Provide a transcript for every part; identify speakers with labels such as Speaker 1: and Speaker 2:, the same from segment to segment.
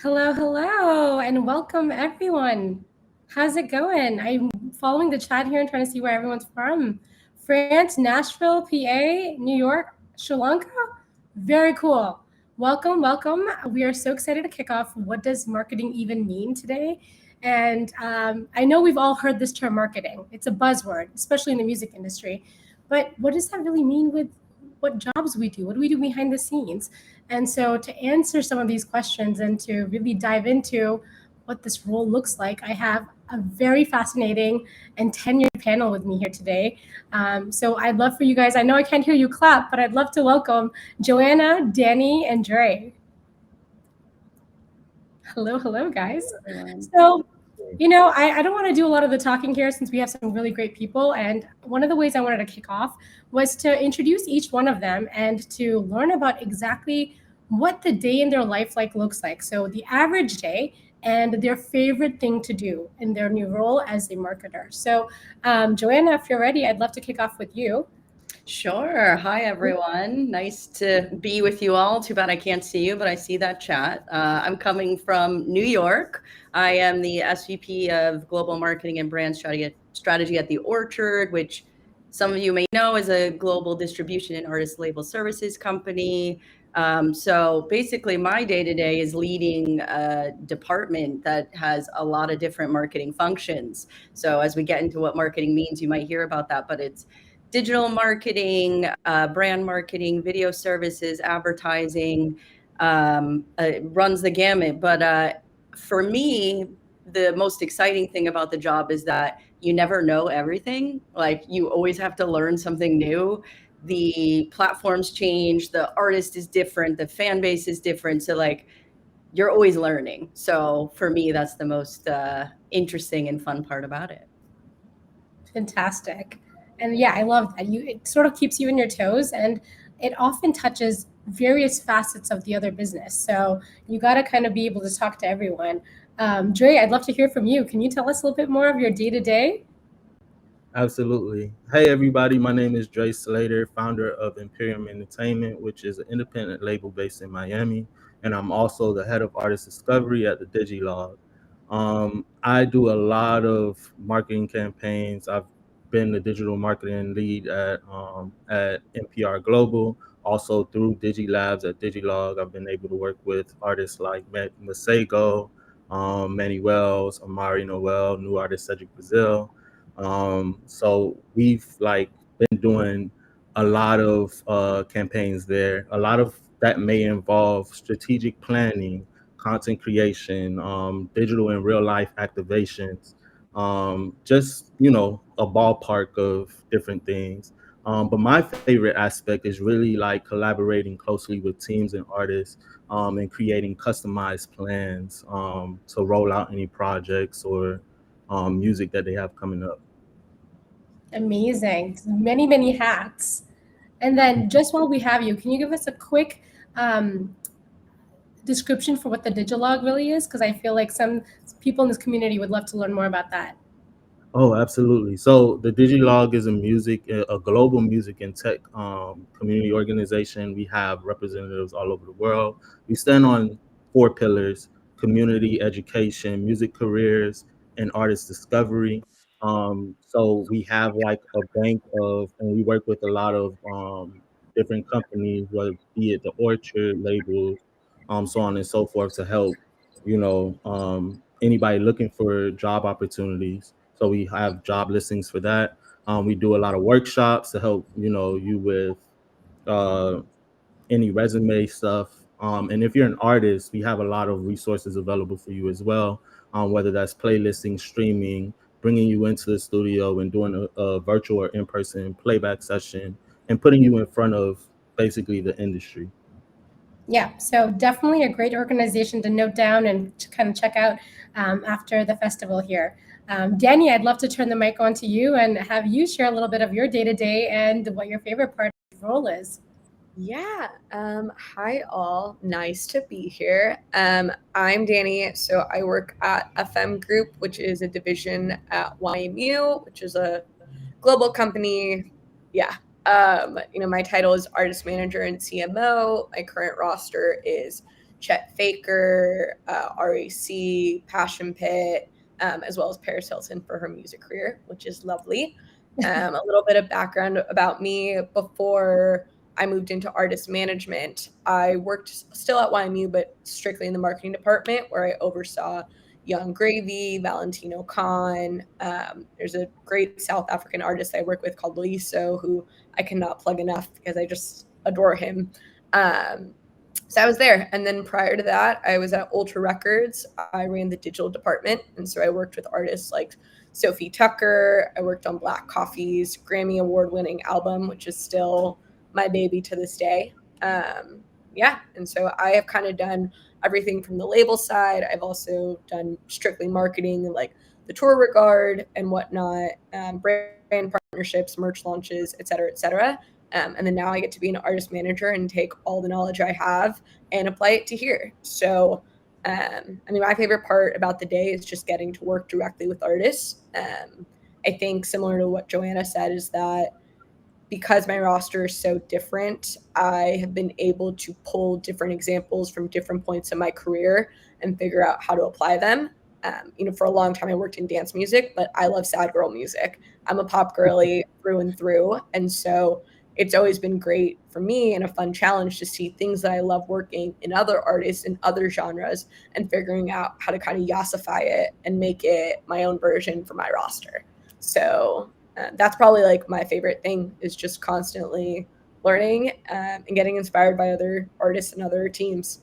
Speaker 1: Hello, hello, and welcome everyone. How's it going? I'm following the chat here and trying to see where everyone's from. France, Nashville, PA, New York, Sri Lanka. Very cool. Welcome, welcome. We are so excited to kick off. What does marketing even mean today? And I know we've all heard this term marketing. It's a buzzword, especially in the music industry. But what does that really mean with what jobs we do? What do we do behind the scenes? And so, to answer some of these questions and to really dive into what this role looks like, I have a very fascinating and tenured panel with me here today. So, I'd love for you guys, I know I can't hear you clap, but I'd love to welcome Joanna, Dani, and Dre. Hello, hello, guys. So, I don't want to do a lot of the talking here since we have some really great people. And one of the ways I wanted to kick off was to introduce each one of them and to learn about exactly what the day in their life looks like. So the average day and their favorite thing to do in their new role as a marketer. So Joanna, if you're ready, I'd love to kick off with you.
Speaker 2: Sure. Hi, everyone. Nice to be with you all. Too bad I can't see you, but I see that chat. I'm coming from New York. I am the SVP of Global Marketing and Brand Strategy at The Orchard, which some of you may know is a global distribution and artist label services company. So basically, my day-to-day is leading a department that has a lot of different marketing functions. So as we get into what marketing means, you might hear about that, but it's digital marketing, brand marketing, video services, advertising, runs the gamut. But for me, the most exciting thing about the job is that you never know everything. Like, you always have to learn something new. The platforms change, the artist is different, the fan base is different. So like, you're always learning. So for me, that's the most interesting and fun part about it.
Speaker 1: Fantastic. And yeah, I love that. It sort of keeps you in your toes, and it often touches various facets of the other business. So you got to kind of be able to talk to everyone. Dre, I'd love to hear from you. Can you tell us a little bit more of your day to day?
Speaker 3: Absolutely. Hey, everybody. My name is Dre Slater, founder of Emperium Entertainment, which is an independent label based in Miami. And I'm also the head of artist discovery at the Digilogue. I do a lot of marketing campaigns. I've been the digital marketing lead at NPR Global, also through Digilabs at Digilogue. I've been able to work with artists like Masego, Manny Wells, Amari Noel, new artist Cedric Brazil. So we've been doing a lot of campaigns there. A lot of that may involve strategic planning, content creation, digital and real life activations, just, a ballpark of different things. But my favorite aspect is really like collaborating closely with teams and artists, and creating customized plans to roll out any projects or music that they have coming up.
Speaker 1: Amazing. Many, many hats. And then, just while we have you, can you give us a quick description for what the Digilog really is? Because I feel like some people in this community would love to learn more about that.
Speaker 3: Oh, absolutely. So the Digilog is a global music and tech community organization. We have representatives all over the world. We stand on four pillars: community, education, music careers, and artist discovery. So we have like a bank of, and we work with a lot of different companies, whether be it the Orchard labels, so on and so forth, to help, anybody looking for job opportunities. So we have job listings for that. We do a lot of workshops to help, you with uh, any resume stuff. And if you're an artist, we have a lot of resources available for you as well, whether that's playlisting, streaming, bringing you into the studio and doing a virtual or in-person playback session and putting you in front of basically the industry.
Speaker 1: Yeah, so definitely a great organization to note down and to kind of check out after the festival here. Dani, I'd love to turn the mic on to you and have you share a little bit of your day to day and what your favorite part of the role is.
Speaker 4: Yeah. Hi all. Nice to be here. I'm Dani. So I work at FM Group, which is a division at YMU, which is a global company. Yeah. My title is artist manager and CMO. My current roster is Chet Faker, RAC, Passion Pit, as well as Paris Hilton for her music career, which is lovely. A little bit of background about me. Before I moved into artist management, I worked still at YMU, but strictly in the marketing department, where I oversaw Young Gravy, Valentino Khan. There's a great South African artist I work with called Loiso, who I cannot plug enough because I just adore him. So I was there. And then prior to that, I was at Ultra Records. I ran the digital department. And so I worked with artists like Sophie Tucker. I worked on Black Coffee's Grammy Award-winning album, which is still my baby to this day. And so I have kind of done everything from the label side. I've also done strictly marketing and like the tour regard and whatnot, brand partnerships, merch launches, et cetera, et cetera. And then now I get to be an artist manager and take all the knowledge I have and apply it to here. So, my favorite part about the day is just getting to work directly with artists. I think similar to what Joanna said is that because my roster is so different, I have been able to pull different examples from different points in my career and figure out how to apply them. For a long time, I worked in dance music, but I love sad girl music. I'm a pop girly through and through. And so it's always been great for me and a fun challenge to see things that I love working in other artists in other genres and figuring out how to kind of yassify it and make it my own version for my roster. So that's probably like my favorite thing is just constantly learning and getting inspired by other artists and other teams.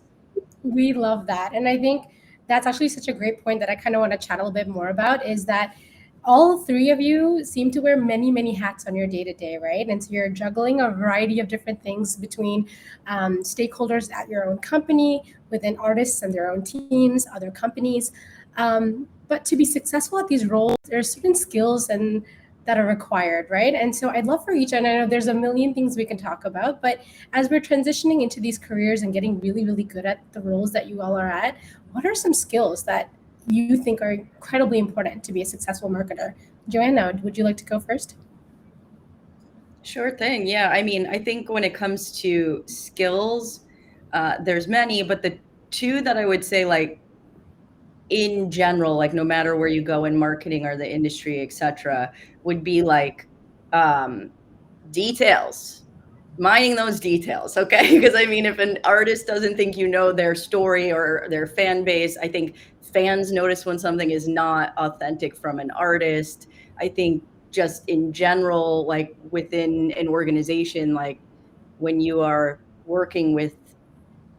Speaker 1: We love that. And I think that's actually such a great point that I kind of want to chat a little bit more about is that all three of you seem to wear many, many hats on your day-to-day, right? And so you're juggling a variety of different things between stakeholders at your own company, within artists and their own teams, other companies. But to be successful at these roles, there are certain skills and that are required, right? And so I'd love for each, and I know there's a million things we can talk about, but as we're transitioning into these careers and getting really, really good at the roles that you all are at, what are some skills that you think are incredibly important to be a successful marketer? Joanna, would you like to go first?
Speaker 2: Sure thing. Yeah. I think when it comes to skills, there's many, but the two that I would say, like, in general, like no matter where you go in marketing or the industry, etc., would be like details, mining those details. Okay. Because if an artist doesn't think you know their story or their fan base, I think fans notice when something is not authentic from an artist. I think just in general, like within an organization, like when you are working with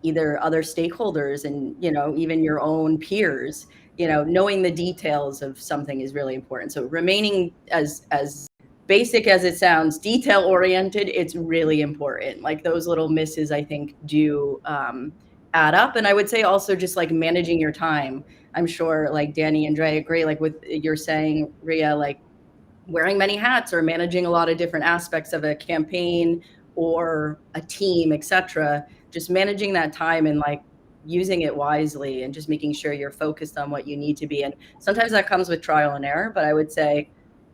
Speaker 2: either other stakeholders and even your own peers, knowing the details of something is really important. So remaining as basic as it sounds, detail oriented, it's really important. Like those little misses, I think, do add up. And I would say also just like managing your time. I'm sure like Dani and Dre agree, like with you're saying, Rhea, like wearing many hats or managing a lot of different aspects of a campaign or a team, etc. Just managing that time and like using it wisely and just making sure you're focused on what you need to be. And sometimes that comes with trial and error, but I would say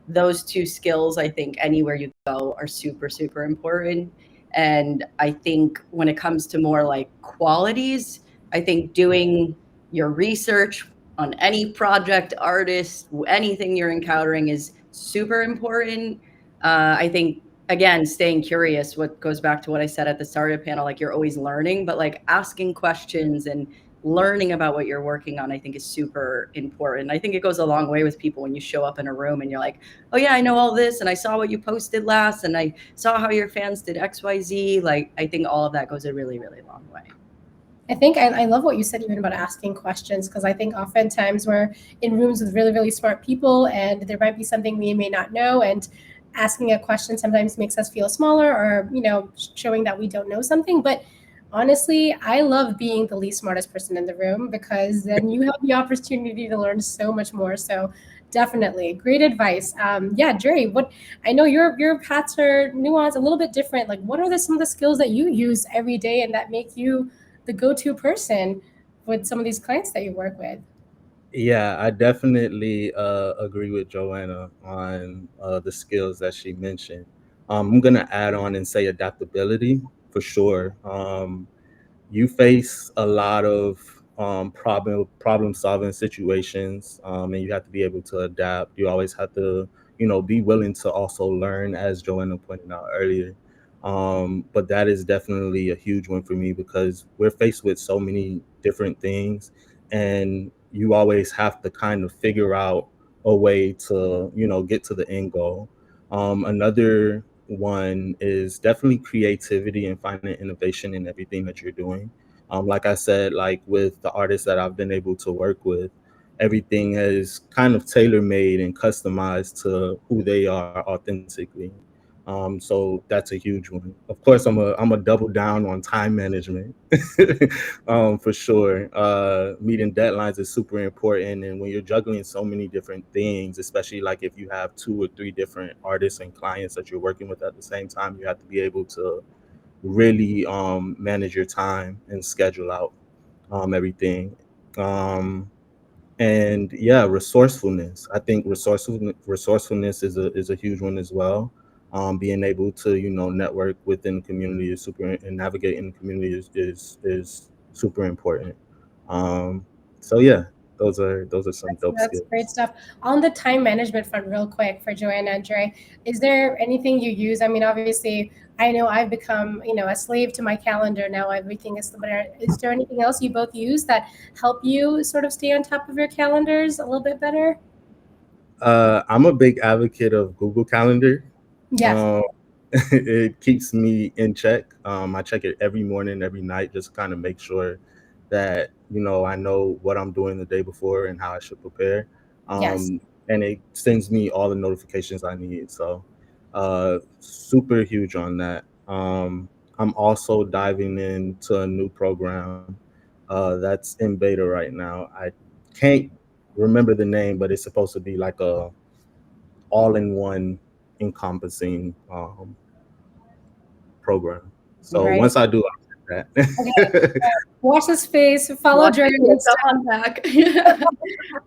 Speaker 2: those two skills, I think anywhere you go, are super, super important. And I think when it comes to more like qualities, I think doing your research on any project, artist, anything you're encountering is super important. I think, again, staying curious, what goes back to what I said at the start of the panel, like you're always learning, but like asking questions and learning about what you're working on, I think is super important. I think it goes a long way with people when you show up in a room and you're like, oh yeah, I know all this. And I saw what you posted last and I saw how your fans did XYZ. Like, I think all of that goes a really, really long way.
Speaker 1: I think I love what you said even about asking questions, because I think oftentimes we're in rooms with really, really smart people and there might be something we may not know, and asking a question sometimes makes us feel smaller or, showing that we don't know something. But honestly, I love being the least smartest person in the room, because then you have the opportunity to learn so much more. So definitely great advice. Dre, I know your paths are nuanced, a little bit different. Like, what are some of the skills that you use every day and that make you the go-to person with some of these clients that you work with?
Speaker 3: Yeah, I definitely agree with Joanna on the skills that she mentioned. I'm going to add on and say adaptability for sure. you face a lot of problem solving situations, and you have to be able to adapt. You always have to, be willing to also learn, as Joanna pointed out earlier. But that is definitely a huge one for me because we're faced with so many different things, and you always have to kind of figure out a way to, get to the end goal. Another one is definitely creativity and finding innovation in everything that you're doing. Like I said, like with the artists that I've been able to work with, everything is kind of tailor made and customized to who they are authentically. So that's a huge one. Of course, I'm a double down on time management, for sure. Meeting deadlines is super important, and when you're juggling so many different things, especially like if you have 2 or 3 different artists and clients that you're working with at the same time, you have to be able to really manage your time and schedule out everything. And yeah, resourcefulness. I think resourcefulness is a huge one as well. Being able to, network within the community is super, and navigate in the community is super important. So yeah, those are some dope
Speaker 1: That's
Speaker 3: skills.
Speaker 1: great stuff. On the time management front, real quick for Joanna and Dre, is there anything you use? I mean, obviously, I know I've become, a slave to my calendar now. Everything is, but is there anything else you both use that help you sort of stay on top of your calendars a little bit better?
Speaker 3: I'm a big advocate of Google Calendar.
Speaker 1: Yes.
Speaker 3: Um, it keeps me in check. I check it every morning, every night, just kind of make sure that, I know what I'm doing the day before and how I should prepare.
Speaker 1: Yes.
Speaker 3: And it sends me all the notifications I need. So super huge on that. I'm also diving into a new program that's in beta right now. I can't remember the name, but it's supposed to be like a all-in-one encompassing program. So
Speaker 1: Right.
Speaker 3: once I do, I'll check that.
Speaker 1: Wash his face, follow
Speaker 2: Watch
Speaker 1: Dre.
Speaker 2: it,
Speaker 1: and stuff.
Speaker 2: come on back.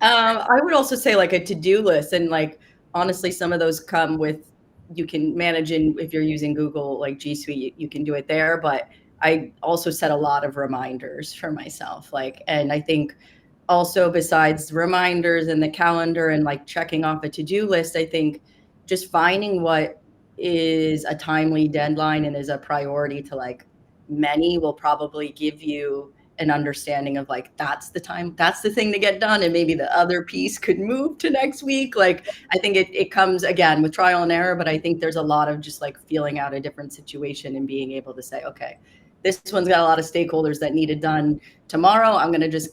Speaker 2: I would also say like a to-do list, and like honestly, some of those come with, you can manage in, if you're using Google like G Suite, you can do it there. But I also set a lot of reminders for myself. Like, and I think also besides reminders and the calendar and like checking off a to-do list, I think just finding what is a timely deadline and is a priority to like many will probably give you an understanding of like, that's the time, that's the thing to get done, and maybe the other piece could move to next week. Like, I think it comes again with trial and error, but I think there's a lot of just like feeling out a different situation and being able to say, okay, this one's got a lot of stakeholders that need it done tomorrow. I'm going to just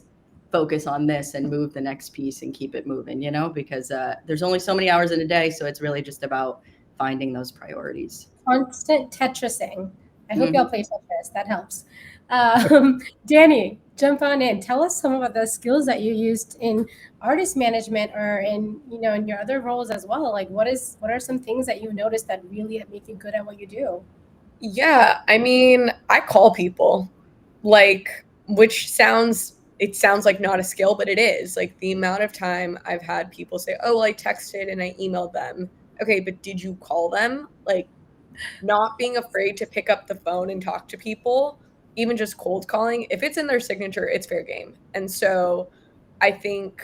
Speaker 2: focus on this and move the next piece and keep it moving, because there's only so many hours in a day. So it's really just about finding those priorities.
Speaker 1: Constant Tetrising. I hope y'all play Tetris. That helps. Dani, jump on in. Tell us some of the skills that you used in artist management or in, in your other roles as well. Like what are some things that you noticed that really make you good at what you do?
Speaker 4: Yeah, I mean, I call people, like, which sounds like not a skill, but it is. Like the amount of time I've had people say, "Oh, well, I texted and I emailed them." Okay, but did you call them? Like, not being afraid to pick up the phone and talk to people, even just cold calling, if it's in their signature, it's fair game. And so I think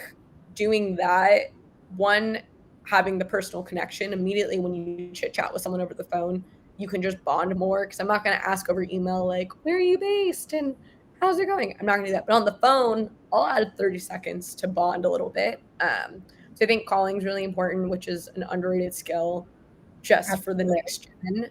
Speaker 4: doing that, one, having the personal connection immediately when you chit chat with someone over the phone, you can just bond more. Because I'm not going to ask over email, like, where are you based and how's it going? I'm not going to do that. But on the phone, I'll add 30 seconds to bond a little bit. So I think calling is really important, which is an underrated skill just for the next gen.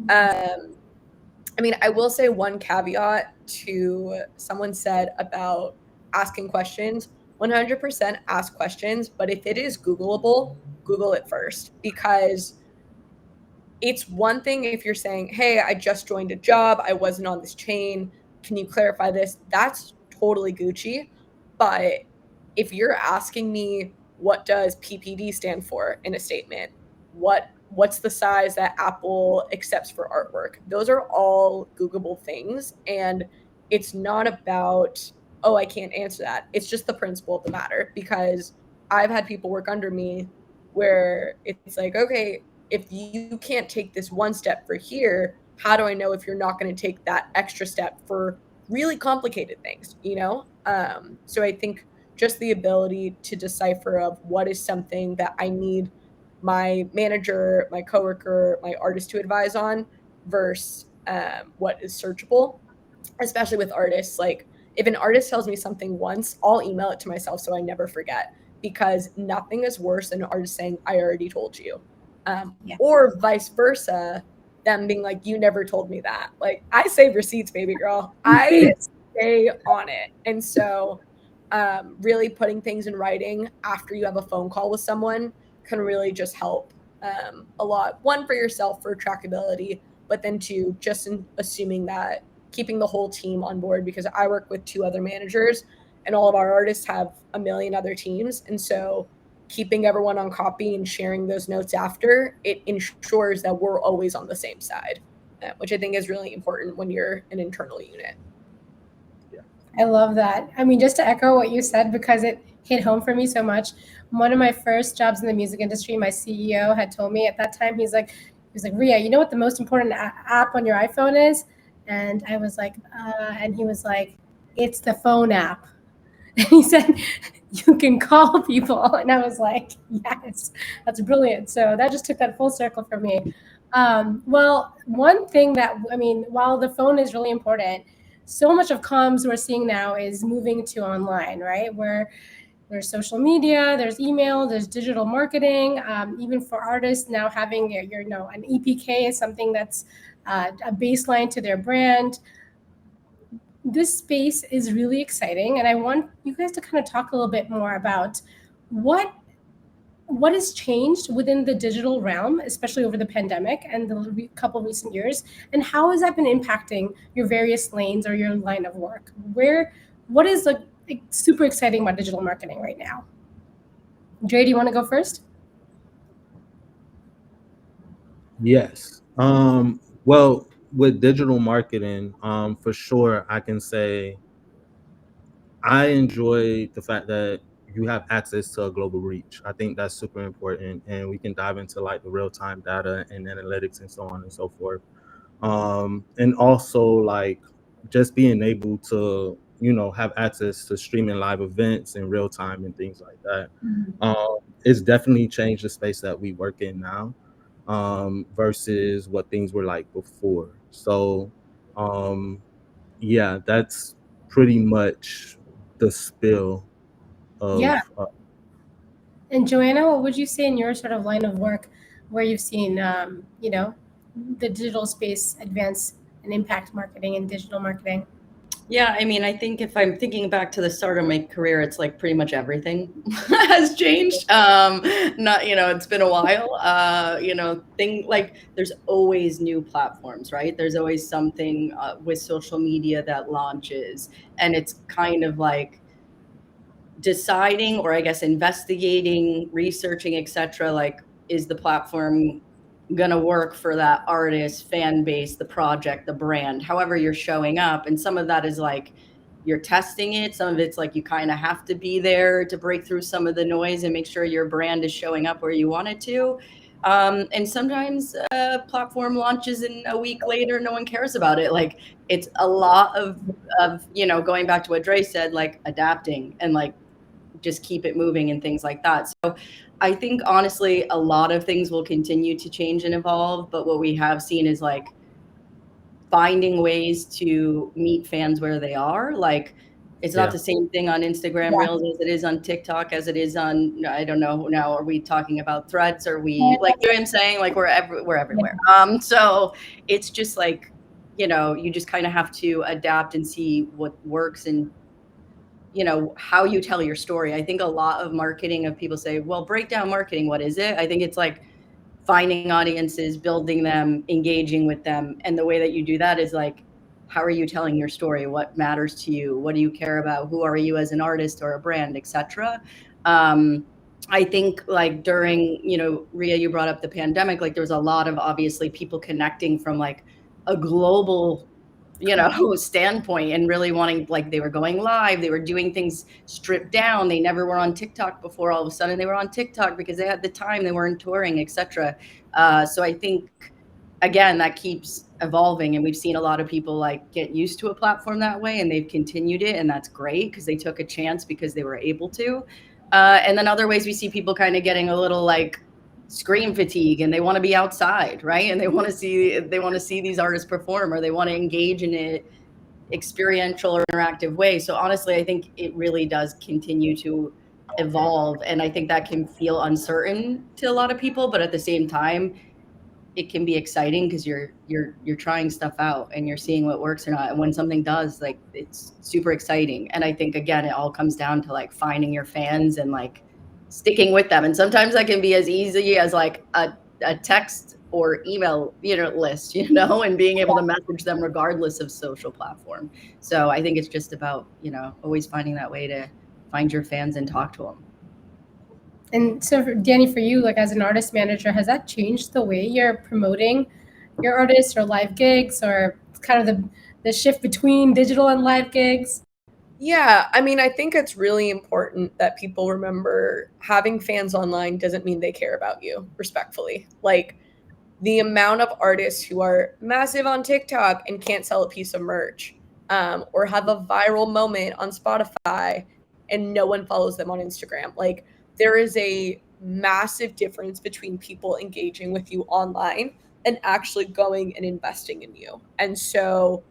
Speaker 4: I mean, I will say one caveat to someone said about asking questions. 100% ask questions, but if it is Googleable, Google it first, because it's one thing if you're saying, hey, I just joined a job, I wasn't on this chain, can you clarify this? That's totally Gucci. But if you're asking me, what does PPD stand for in a statement? What's the size that Apple accepts for artwork? Those are all Googleable things. And it's not about, oh, I can't answer that. It's just the principle of the matter, because I've had people work under me where it's like, okay, if you can't take this one step for here, how do I know if you're not going to take that extra step for really complicated things, you know? So I think just the ability to decipher of what is something that I need my manager, my coworker, my artist to advise on versus what is searchable, especially with artists. Like if an artist tells me something once, I'll email it to myself so I never forget, because nothing is worse than an artist saying, I already told you. Or vice versa, them being like, you never told me that. Like I save receipts, baby girl. I stay on it. And so really putting things in writing after you have a phone call with someone can really just help a lot. One, for yourself for trackability, but then two, just in assuming that keeping the whole team on board, because I work with 2 other managers and all of our artists have a million other teams. And so keeping everyone on copy and sharing those notes after, it ensures that we're always on the same side, which I think is really important when you're an internal unit.
Speaker 1: I love that. I mean, just to echo what you said, because it hit home for me so much. One of my first jobs in the music industry, my CEO had told me at that time, he's like, Rhea, you know what the most important app on your iPhone is? And I was like, and he was like, it's the phone app. And he said, you can call people. And I was like, yes, that's brilliant. So that just took that full circle for me. Well, one thing that, I mean, while the phone is really important, so much of comms we're seeing now is moving to online, right? Where there's social media, there's email, there's digital marketing. Even for artists now, having an EPK is something that's a baseline to their brand. This space is really exciting, and I want you guys to kind of talk a little bit more about what has changed within the digital realm, especially over the pandemic and the couple recent years, and how has that been impacting your various lanes or your line of work? What is like super exciting about digital marketing right now? Dre, do you want to go first?
Speaker 3: Yes. Well, with digital marketing, for sure, I can say I enjoy the fact that you have access to a global reach. I think that's super important, and we can dive into like the real-time data and analytics and so on and so forth. And also like just being able to, have access to streaming live events in real time and things like that. It's definitely changed the space that we work in now, versus what things were like before. So, yeah, that's pretty much the spill of.
Speaker 1: Yeah. And Joanna, what would you say in your sort of line of work where you've seen, the digital space advance and impact marketing and digital marketing?
Speaker 2: Yeah, I mean, I think if I'm thinking back to the start of my career, it's like pretty much everything has changed. It's been a while. There's always new platforms, right? There's always something with social media that launches, and it's kind of like deciding, or I guess investigating, researching, etc. Like, is the platform gonna work for that artist, fan base, the project, the brand, however you're showing up? And some of that is like you're testing it. Some of it's like you kind of have to be there to break through some of the noise and make sure your brand is showing up where you want it to. And sometimes a platform launches and a week later, no one cares about it. Like it's a lot of going back to what Dre said, like adapting and like just keep it moving and things like that. So I think honestly, a lot of things will continue to change and evolve, but what we have seen is like finding ways to meet fans where they are. Like it's not the same thing on Instagram Reels as it is on TikTok, as it is on, I don't know now, are we talking about Threads? Are we like, you know what I'm saying? Like we're everywhere. So it's just like, you just kind of have to adapt and see what works and how you tell your story. I think a lot of marketing of people say, well, break down marketing. What is it? I think it's like finding audiences, building them, engaging with them. And the way that you do that is like, how are you telling your story? What matters to you? What do you care about? Who are you as an artist or a brand, etc. I think like during, Rhea, you brought up the pandemic, like there was a lot of obviously people connecting from like a global standpoint and really wanting, like they were going live, they were doing things stripped down. They never were on TikTok before. All of a sudden they were on TikTok because they had the time, they weren't touring, etc. So I think again, that keeps evolving, and we've seen a lot of people like get used to a platform that way, and they've continued it, and that's great because they took a chance because they were able to. And then other ways we see people kind of getting a little like screen fatigue, and they want to be outside, right? And they want to see these artists perform, or they want to engage in an experiential or interactive way. So honestly, I think it really does continue to evolve, and I think that can feel uncertain to a lot of people, but at the same time it can be exciting because you're trying stuff out and you're seeing what works or not. And when something does, like, it's super exciting. And I think, again, it all comes down to like finding your fans and like sticking with them. And sometimes that can be as easy as like a text or email, list, and being able to message them regardless of social platform. So I think it's just about, always finding that way to find your fans and talk to them.
Speaker 1: And so, Dani, for you, like as an artist manager, has that changed the way you're promoting your artists or live gigs, or kind of the shift between digital and live gigs?
Speaker 4: Yeah, I mean, I think it's really important that people remember having fans online doesn't mean they care about you, respectfully. Like, the amount of artists who are massive on TikTok and can't sell a piece of merch, or have a viral moment on Spotify and no one follows them on Instagram. Like, there is a massive difference between people engaging with you online and actually going and investing in you. And so,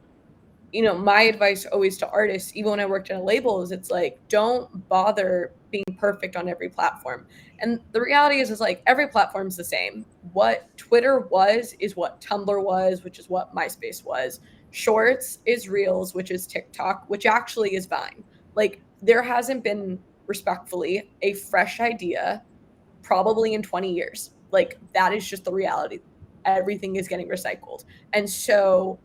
Speaker 4: my advice always to artists, even when I worked in a label, is it's like, don't bother being perfect on every platform. And the reality is like every platform's the same. What Twitter was is what Tumblr was, which is what MySpace was. Shorts is Reels, which is TikTok, which actually is Vine. Like, there hasn't been, respectfully, a fresh idea probably in 20 years. Like, that is just the reality. Everything is getting recycled. And so,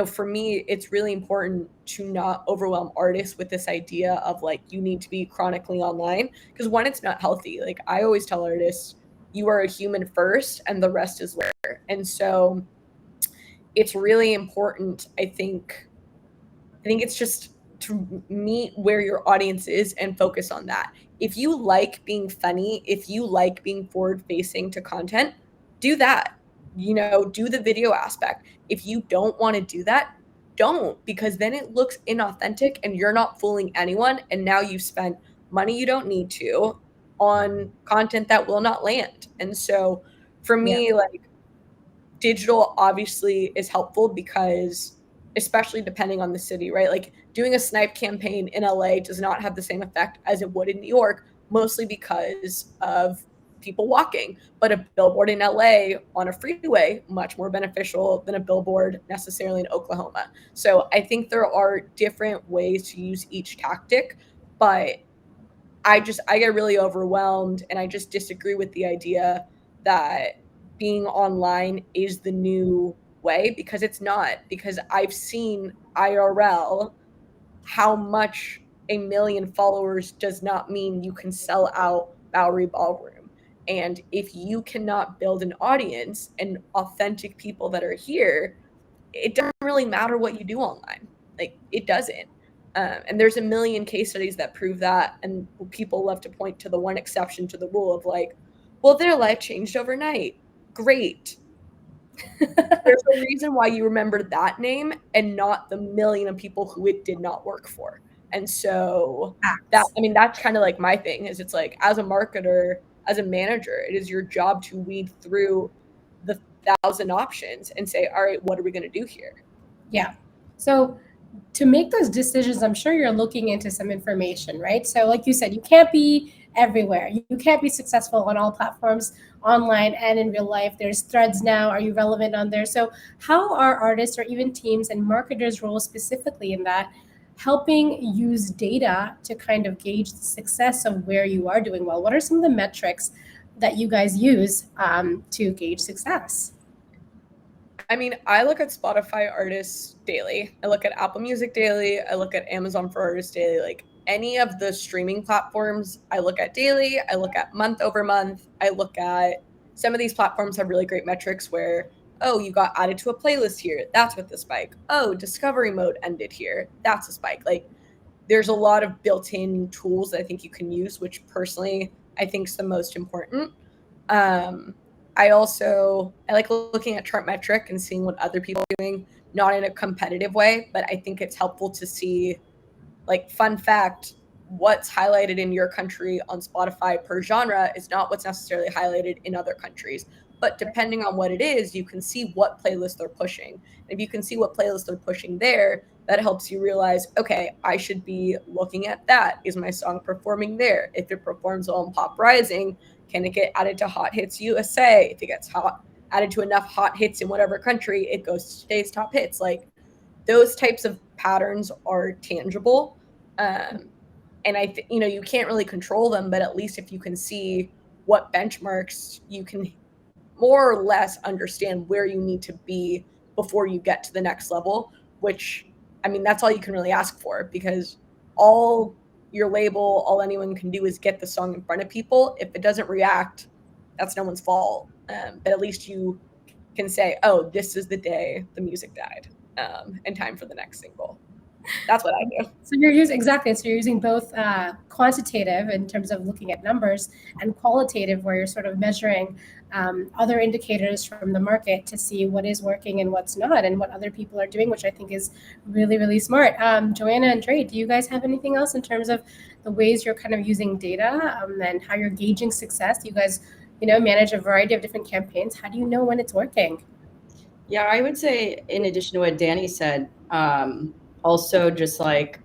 Speaker 4: for me, it's really important to not overwhelm artists with this idea of like, you need to be chronically online, because one, it's not healthy. Like, I always tell artists, you are a human first and the rest is later. And so it's really important. I think it's just to meet where your audience is and focus on that. If you like being funny, if you like being forward facing to content, do that. Do the video aspect. If you don't want to do that, don't, because then it looks inauthentic and you're not fooling anyone. And now you've spent money you don't need to on content that will not land. And so for me, like, digital obviously is helpful because, especially depending on the city, right? Like, doing a snipe campaign in LA does not have the same effect as it would in New York, mostly because of people walking. But a billboard in LA on a freeway, much more beneficial than a billboard necessarily in Oklahoma. So I think there are different ways to use each tactic, but I get really overwhelmed, and I just disagree with the idea that being online is the new way, because it's not. Because I've seen IRL how much a million followers does not mean you can sell out Bowery Ballroom. And if you cannot build an audience and authentic people that are here, it doesn't really matter what you do online. Like, it doesn't. And there's a million case studies that prove that. And people love to point to the one exception to the rule of like, well, their life changed overnight. Great. There's a reason why you remember that name and not the million of people who it did not work for. And so that's kind of like my thing, is it's like, as a marketer, as a manager, it is your job to weed through the 1,000 options and say, all right, what are we going to do here?
Speaker 1: Yeah. So to make those decisions, I'm sure you're looking into some information, right? So like you said, you can't be everywhere. You can't be successful on all platforms, online and in real life. There's threads now. Are you relevant on there? So how are artists or even teams and marketers' roles specifically in that helping use data to kind of gauge the success of where you are doing well? What are some of the metrics that you guys use to gauge success?
Speaker 4: I mean, I look at Spotify artists daily. I look at Apple Music daily. I look at Amazon for Artists daily. Like, any of the streaming platforms, I look at daily. I look at month over month. I look at, some of these platforms have really great metrics where, oh, you got added to a playlist here. That's with the spike. Oh, discovery mode ended here. That's a spike. Like, there's a lot of built-in tools that I think you can use, which personally I think is the most important. I like looking at Chartmetric and seeing what other people are doing, not in a competitive way, but I think it's helpful to see, like, fun fact, what's highlighted in your country on Spotify per genre is not what's necessarily highlighted in other countries. But depending on what it is, you can see what playlist they're pushing. And if you can see what playlist they're pushing there, that helps you realize, okay, I should be looking at that. Is my song performing there? If it performs well on Pop Rising, can it get added to Hot Hits USA? If it gets added to enough hot hits in whatever country, it goes to today's top hits. Like, those types of patterns are tangible. And you can't really control them, but at least if you can see what benchmarks, you can more or less understand where you need to be before you get to the next level, which, I mean, that's all you can really ask for, because all your label, all anyone can do is get the song in front of people. If it doesn't react, that's no one's fault. But at least you can say, oh, this is the day the music died, and time for the next single. That's what I do.
Speaker 1: So you're using both quantitative in terms of looking at numbers and qualitative, where you're sort of measuring other indicators from the market to see what is working and what's not, and what other people are doing, which I think is really, really smart. Joanna and Dre, do you guys have anything else in terms of the ways you're kind of using data and how you're gauging success? You guys, manage a variety of different campaigns. How do you know when it's working?
Speaker 2: Yeah, I would say, in addition to what Dani said, also just like,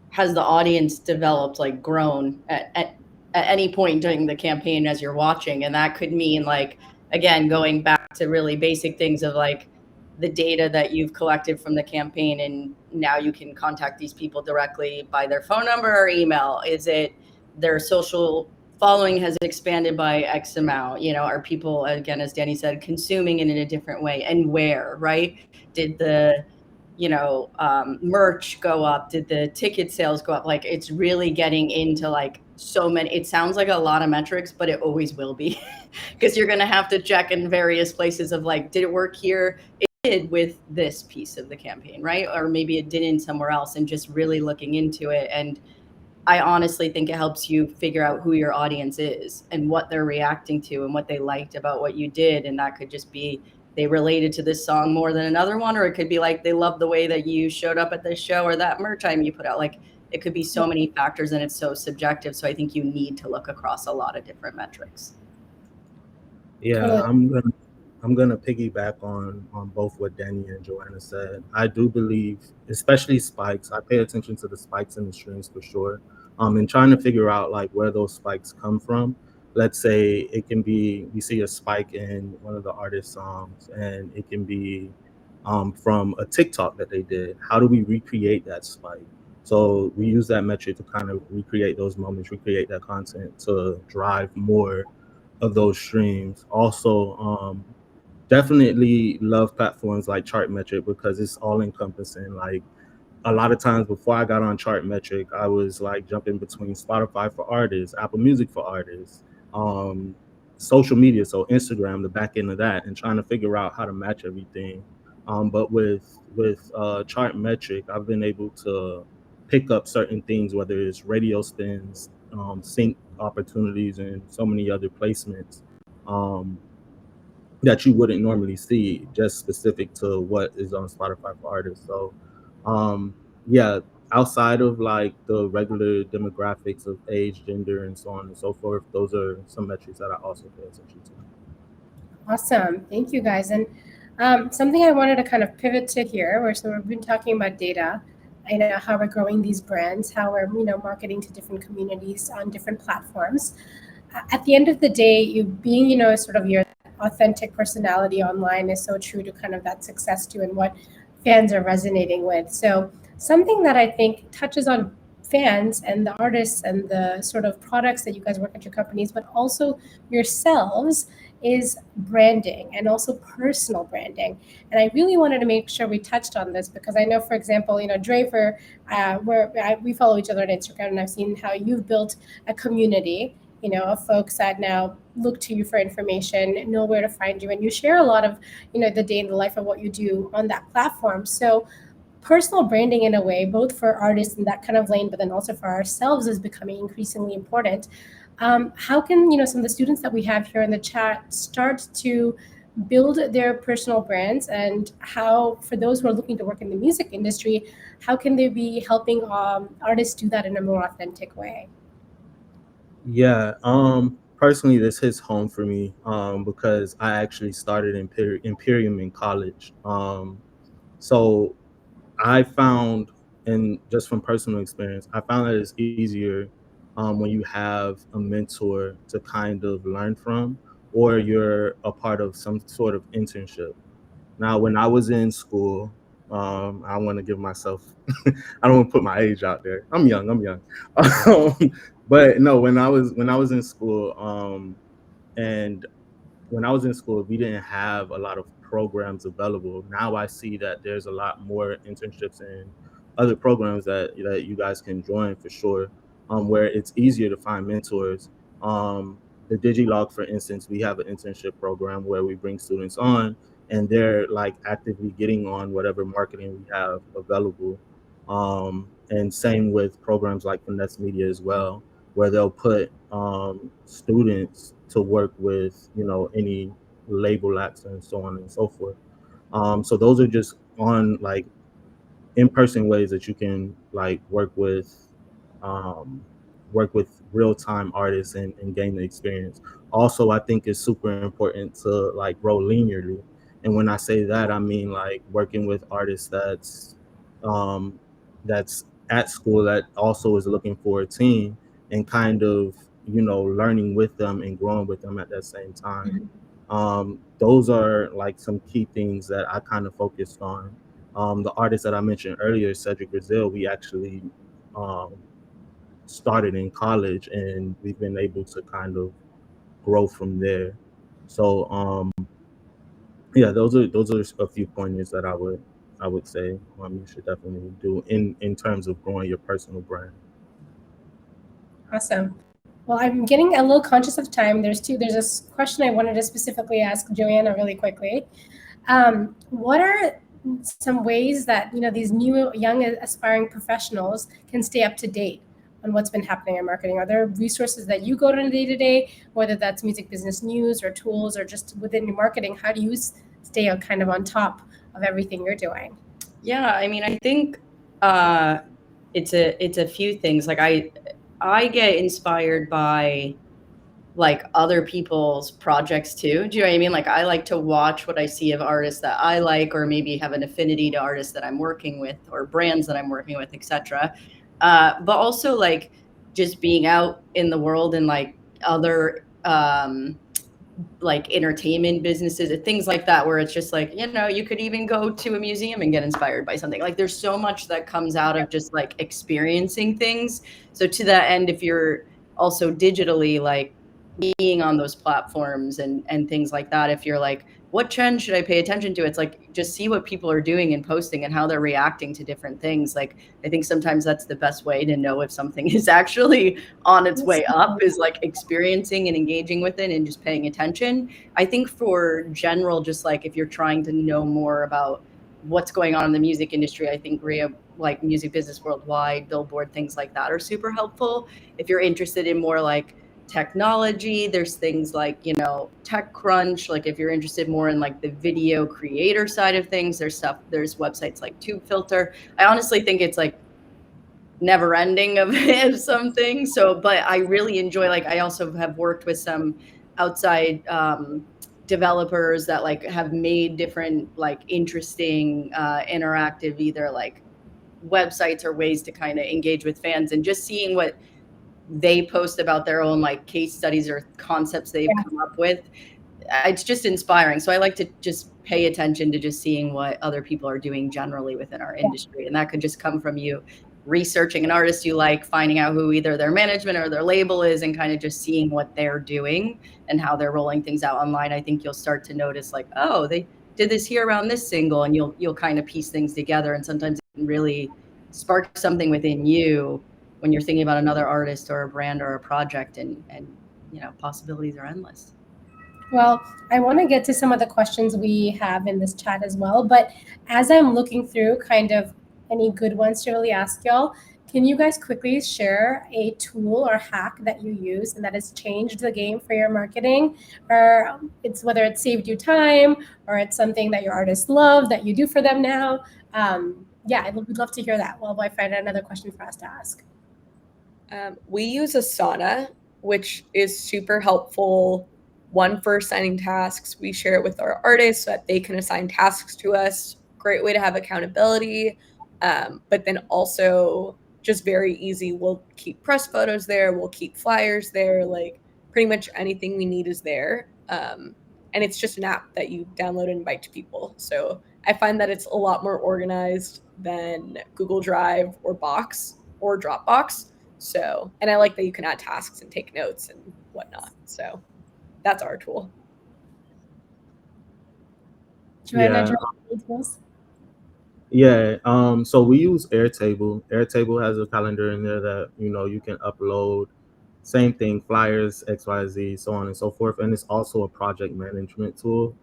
Speaker 2: has the audience developed, like grown at any point during the campaign as you're watching? And that could mean, like, again, going back to really basic things of like the data that you've collected from the campaign, and now you can contact these people directly by their phone number or email. Is it their social following has expanded by X amount? Are people, again, as Dani said, consuming it in a different way, and where, right? Did the merch go up? Did the ticket sales go up? Like, it's really getting into like so many, it sounds like a lot of metrics, but it always will be, because you're going to have to check in various places of like, did it work here? It did with this piece of the campaign, right? Or maybe it didn't somewhere else, and just really looking into it. And I honestly think it helps you figure out who your audience is and what they're reacting to and what they liked about what you did. And that could just be they related to this song more than another one, or it could be like they love the way that you showed up at this show or that merch item you put out. Like, it could be so many factors, and it's so subjective. So I think you need to look across a lot of different metrics.
Speaker 3: Yeah, I'm gonna piggyback on both what Dani and Joanna said. I do believe, especially spikes, I pay attention to the spikes in the streams for sure. And trying to figure out like where those spikes come from. Let's say it can be, we see a spike in one of the artist's songs, and it can be from a TikTok that they did. How do we recreate that spike? So we use that metric to kind of recreate those moments, recreate that content to drive more of those streams. Also, definitely love platforms like Chartmetric, because it's all encompassing. Like, a lot of times before I got on Chartmetric, I was like jumping between Spotify for artists, Apple Music for artists, social media, so Instagram, the back end of that, and trying to figure out how to match everything. But with Chartmetric, I've been able to pick up certain things, whether it's radio spins, sync opportunities, and so many other placements that you wouldn't normally see, just specific to what is on Spotify for artists. So yeah, outside of like the regular demographics of age, gender, and so on and so forth, those are some metrics that I also pay attention to.
Speaker 1: Awesome. Thank you, guys. And something I wanted to kind of pivot to here, we've been talking about data, how we're growing these brands, how we're, marketing to different communities on different platforms. At the end of the day, you being, sort of your authentic personality online is so true to kind of that success too, and what fans are resonating with. So something that I think touches on fans and the artists and the sort of products that you guys work at your companies, but also yourselves, is branding, and also personal branding. And I really wanted to make sure we touched on this, because I know, for example, Dre, we follow each other on Instagram, and I've seen how you've built a community, of folks that now look to you for information, know where to find you, and you share a lot of, the day in the life of what you do on that platform. So personal branding in a way, both for artists in that kind of lane, but then also for ourselves, is becoming increasingly important. How can some of the students that we have here in the chat start to build their personal brands, and how, for those who are looking to work in the music industry, how can they be helping artists do that in a more authentic way?
Speaker 3: Yeah, personally, this hits home for me because I actually started Emperium in college. So I found, and just from personal experience, I found that it's easier when you have a mentor to kind of learn from, or you're a part of some sort of internship. Now, when I was in school, I want to give myself, I don't want to put my age out there. I'm young. But no, when I was in school, and when I was in school, we didn't have a lot of programs available. Now I see that there's a lot more internships and other programs that you guys can join for sure, where it's easier to find mentors. The Digilogue, for instance, we have an internship program where we bring students on, and they're like actively getting on whatever marketing we have available. And same with programs like Finesse Media as well, where they'll put students to work with, any label acts and so on and so forth. So those are just on like in-person ways that you can like um, work with real-time artists and gain the experience. Also, I think it's super important to like grow linearly. And when I say that, I mean like working with artists um, that's at school that also is looking for a team, and kind of, learning with them and growing with them at that same time. Those are like some key things that I kind of focused on. The artist that I mentioned earlier, Cedric Brazil, we actually um, started in college, and we've been able to kind of grow from there. So yeah, those are a few pointers that I would say you should definitely do in terms of growing your personal brand.
Speaker 1: Awesome. Well, I'm getting a little conscious of time. There's a question I wanted to specifically ask Joanna really quickly. What are some ways that these new young aspiring professionals can stay up to date on what's been happening in marketing? Are there resources that you go to on a day-to-day, whether that's music business news or tools, or just within your marketing? How do you stay kind of on top of everything you're doing?
Speaker 2: Yeah, I mean, I think it's a few things. Like I get inspired by like other people's projects too. Do you know what I mean? Like I like to watch what I see of artists that I like, or maybe have an affinity to artists that I'm working with, or brands that I'm working with, etc. But also like just being out in the world and like other like entertainment businesses and things like that, where it's just like, you could even go to a museum and get inspired by something. Like there's so much that comes out of just like experiencing things. So to that end, if you're also digitally like being on those platforms and things like that, if you're like, what trend should I pay attention to? It's like, just see what people are doing and posting and how they're reacting to different things. Like, I think sometimes that's the best way to know if something is actually on its way up, is like experiencing and engaging with it and just paying attention. I think for general, just like if you're trying to know more about what's going on in the music industry, I think Rhea, like Music Business Worldwide, Billboard, things like that are super helpful. If you're interested in more like technology, there's things like TechCrunch. Like if you're interested more in like the video creator side of things, there's websites like TubeFilter. I honestly think it's like never ending of something. So but I really enjoy, like I also have worked with some outside developers that like have made different like interesting interactive either like websites or ways to kind of engage with fans, and just seeing what they post about their own like case studies or concepts they've come up with. It's just inspiring. So I like to just pay attention to just seeing what other people are doing generally within our industry. And that could just come from you researching an artist you like, finding out who either their management or their label is, and kind of just seeing what they're doing and how they're rolling things out online. I think you'll start to notice like, oh, they did this here around this single, and you'll kind of piece things together. And sometimes it can really spark something within you when you're thinking about another artist or a brand or a project, and possibilities are endless.
Speaker 1: Well, I want to get to some of the questions we have in this chat as well, but as I'm looking through kind of any good ones to really ask y'all. Can you guys quickly share a tool or hack that you use and that has changed the game for your marketing? Or it's whether it saved you time or it's something that your artists love that you do for them now. Yeah, we'd love to hear that while I find another question for us to ask.
Speaker 4: We use Asana, which is super helpful. One, for assigning tasks. We share it with our artists so that they can assign tasks to us. Great way to have accountability. But then also just very easy. We'll keep press photos there. We'll keep flyers there. Like pretty much anything we need is there. And it's just an app that you download and invite to people. So I find that it's a lot more organized than Google Drive or Box or Dropbox. So, and I like that you can add tasks and take notes and whatnot. So that's our tool.
Speaker 1: Joanna,
Speaker 3: yeah. So we use Airtable. Airtable has a calendar in there that, you know, you can upload. Same thing, flyers, XYZ, so on and so forth. And it's also a project management tool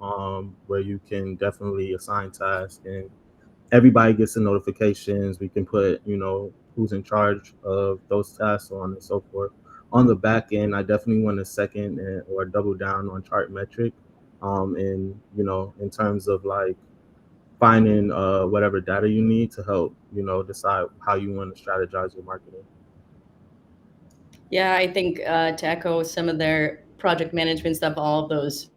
Speaker 3: where you can definitely assign tasks and everybody gets the notifications. We can put, you know, who's in charge of those tasks, so on and so forth. On the back end, I definitely want to second or double down on Chartmetric, and you know, in terms of like finding whatever data you need to help, you know, decide how you want to strategize your marketing.
Speaker 2: Yeah, I think to echo some of their project management stuff, all of those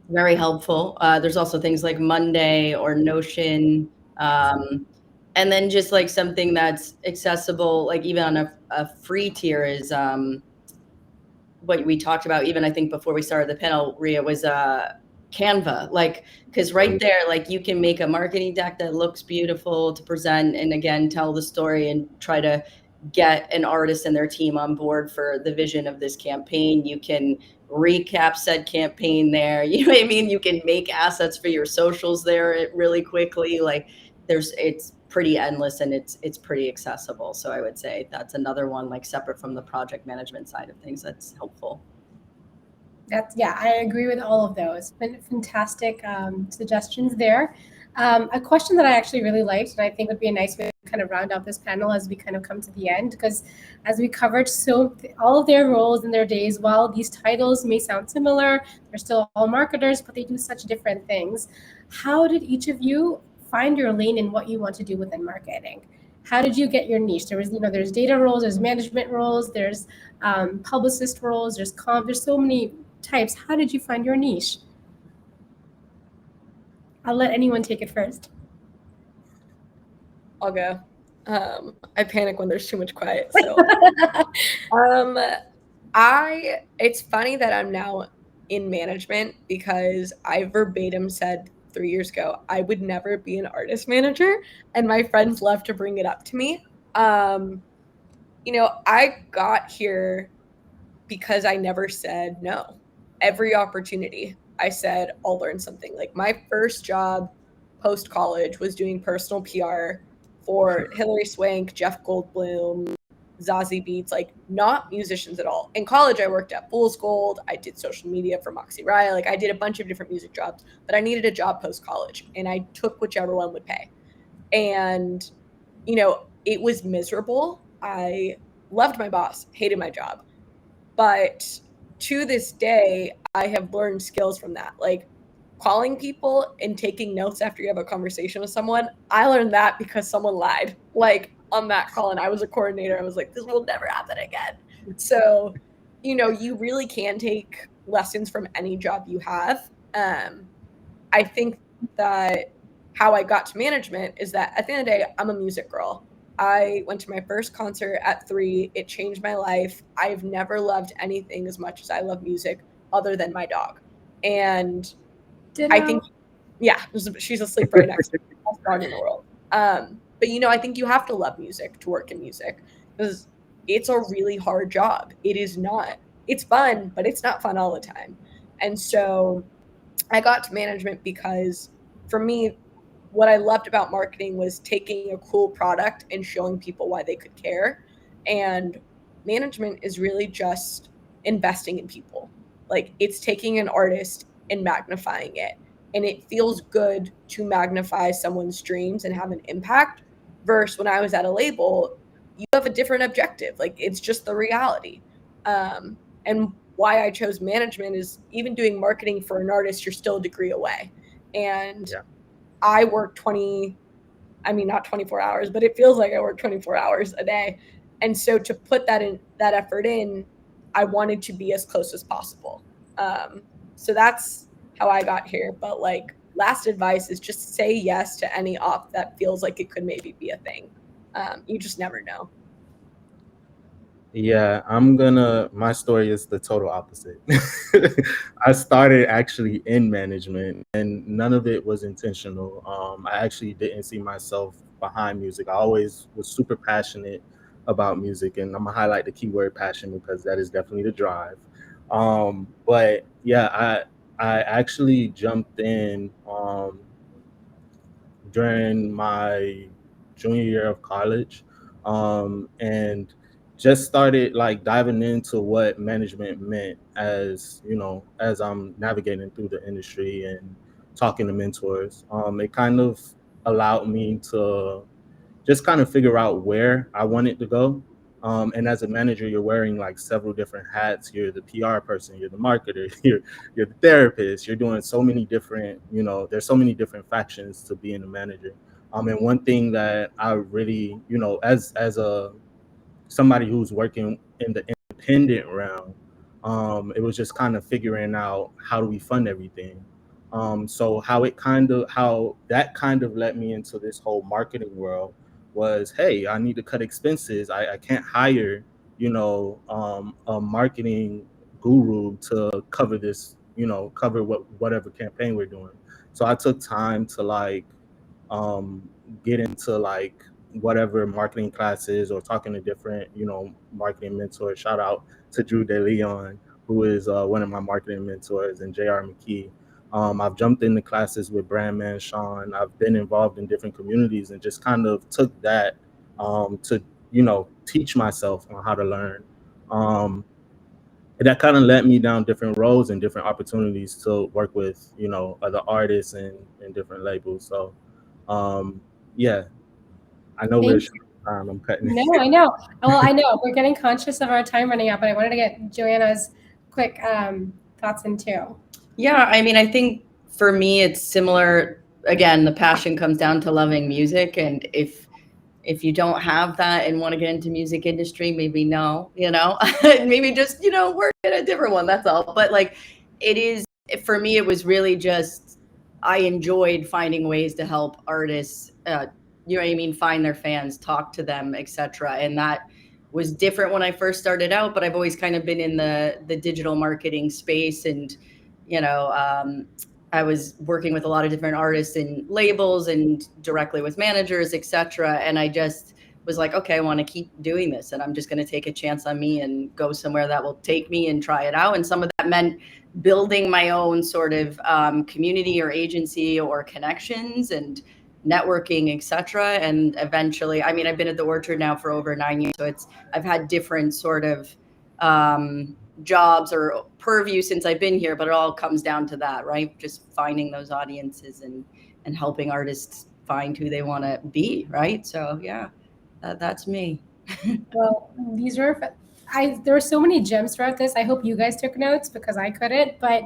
Speaker 2: very helpful. There's also things like Monday or Notion. And then just like something that's accessible, like even on a free tier is what we talked about, even I think before we started the panel, Rhea, was Canva. Like, because right there, like you can make a marketing deck that looks beautiful to present and again, tell the story and try to get an artist and their team on board for the vision of this campaign. You can recap said campaign there. You know what I mean? You can make assets for your socials there really quickly. Like it's pretty endless and it's pretty accessible. So I would say that's another one, like separate from the project management side of things, that's helpful.
Speaker 1: Yeah, I agree with all of those. Fantastic suggestions there. A question that I actually really liked, and I think would be a nice way to kind of round out this panel as we kind of come to the end, because as we covered all of their roles in their days, while these titles may sound similar, they're still all marketers, but they do such different things. How did each of you find your lane in what you want to do within marketing? How did you get your niche? There's data roles, there's management roles, there's publicist roles, there's so many types. How did you find your niche? I'll let anyone take it first.
Speaker 4: I'll go. I panic when there's too much quiet. So it's funny that I'm now in management because I verbatim said 3 years ago I would never be an artist manager, and my friends love to bring it up to me. You know, I got here because I never said no. Every opportunity, I said, I'll learn something. Like my first job post-college was doing personal PR for Hilary Swank, Jeff Goldblum, Zazie Beetz, like not musicians at all. In college, I worked at Fool's Gold. I did social media for Moxie Rhea. Like I did a bunch of different music jobs, but I needed a job post-college and I took whichever one would pay. And, you know, it was miserable. I loved my boss, hated my job. But to this day, I have learned skills from that. Like calling people and taking notes after you have a conversation with someone. I learned that because someone lied, like on that call, and I was a coordinator. I was like, this will never happen again. So, you know, you really can take lessons from any job you have. I think that how I got to management is that at the end of the day, I'm a music girl. I went to my first concert at 3. It changed my life. I've never loved anything as much as I love music other than my dog. And I think, yeah, she's asleep right next to me. Best dog in the world. But, you know, I think you have to love music to work in music because it's a really hard job. It is not. It's fun, but it's not fun all the time. And so I got to management because for me, what I loved about marketing was taking a cool product and showing people why they could care. And management is really just investing in people. Like it's taking an artist and magnifying it. And it feels good to magnify someone's dreams and have an impact. versus when I was at a label, you have a different objective. Like, it's just the reality. And why I chose management is even doing marketing for an artist, you're still a degree away. And I work not 24 hours, but it feels like I work 24 hours a day. And so to put that effort in, I wanted to be as close as possible. So that's how I got here. But like, last advice is just say yes to any op that feels like it could maybe be a thing. You just never know.
Speaker 3: Yeah, my story is the total opposite. I started actually in management and none of it was intentional. I actually didn't see myself behind music. I always was super passionate about music, and I'm gonna highlight the keyword passion because that is definitely the drive. But yeah, I actually jumped in during my junior year of college, and just started like diving into what management meant as I'm navigating through the industry and talking to mentors. It kind of allowed me to just kind of figure out where I wanted to go. And as a manager, you're wearing like several different hats. You're the PR person, you're the marketer, you're the therapist. You're doing so many different, there's so many different factions to being a manager. And one thing that I really, as a somebody who's working in the independent realm, it was just kind of figuring out how do we fund everything. So how that kind of led me into this whole marketing world was, hey, I need to cut expenses. I can't hire, a marketing guru to cover this, cover whatever campaign we're doing. So I took time to like get into like whatever marketing classes or talking to different, marketing mentors. Shout out to Drew DeLeon, who is one of my marketing mentors, and JR McKee. I've jumped into classes with Brandman Sean. I've been involved in different communities and just kind of took that to, teach myself on how to learn. That kind of led me down different roads and different opportunities to work with, other artists and different labels. So, yeah, I know we're short on time. I'm cutting it.
Speaker 1: No, I know. Well, I know we're getting conscious of our time running out, but I wanted to get Joanna's quick thoughts in too.
Speaker 2: Yeah, I mean, I think for me, it's similar. Again, the passion comes down to loving music. And if you don't have that and want to get into music industry, maybe no, maybe just, work at a different one. That's all. But like, for me, it was really just, I enjoyed finding ways to help artists, find their fans, talk to them, etc. And that was different when I first started out, but I've always kind of been in the digital marketing space. And, I was working with a lot of different artists and labels and directly with managers, etc. And I just was like, okay, I want to keep doing this, and I'm just going to take a chance on me and go somewhere that will take me and try it out. And some of that meant building my own sort of community or agency or connections and networking, etc. And eventually, I mean, I've been at the Orchard now for over 9 years, so I've had different sort of jobs or purview since I've been here, but it all comes down to that, right? Just finding those audiences and helping artists find who they want to be, right? So yeah, that's me.
Speaker 1: Well, there were so many gems throughout this. I hope you guys took notes because I couldn't, but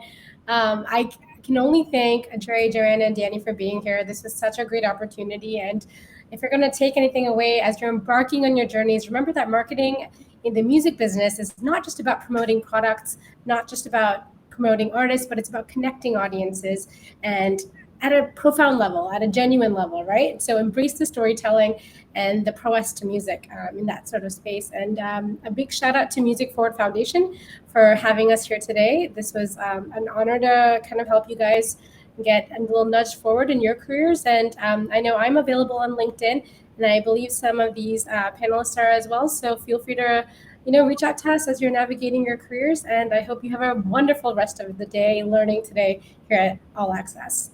Speaker 1: I can only thank Dre, Joanna, and Dani for being here. This was such a great opportunity. And if you're going to take anything away as you're embarking on your journeys, remember that marketing in the music business is not just about promoting products, not just about promoting artists, but it's about connecting audiences and at a profound level, at a genuine level, right? So embrace the storytelling and the prowess to music in that sort of space. And a big shout out to Music Forward Foundation for having us here today. This was an honor to kind of help you guys get a little nudge forward in your careers. And I know I'm available on LinkedIn, and I believe some of these panelists are as well. So feel free to, reach out to us as you're navigating your careers. And I hope you have a wonderful rest of the day learning today here at All Access.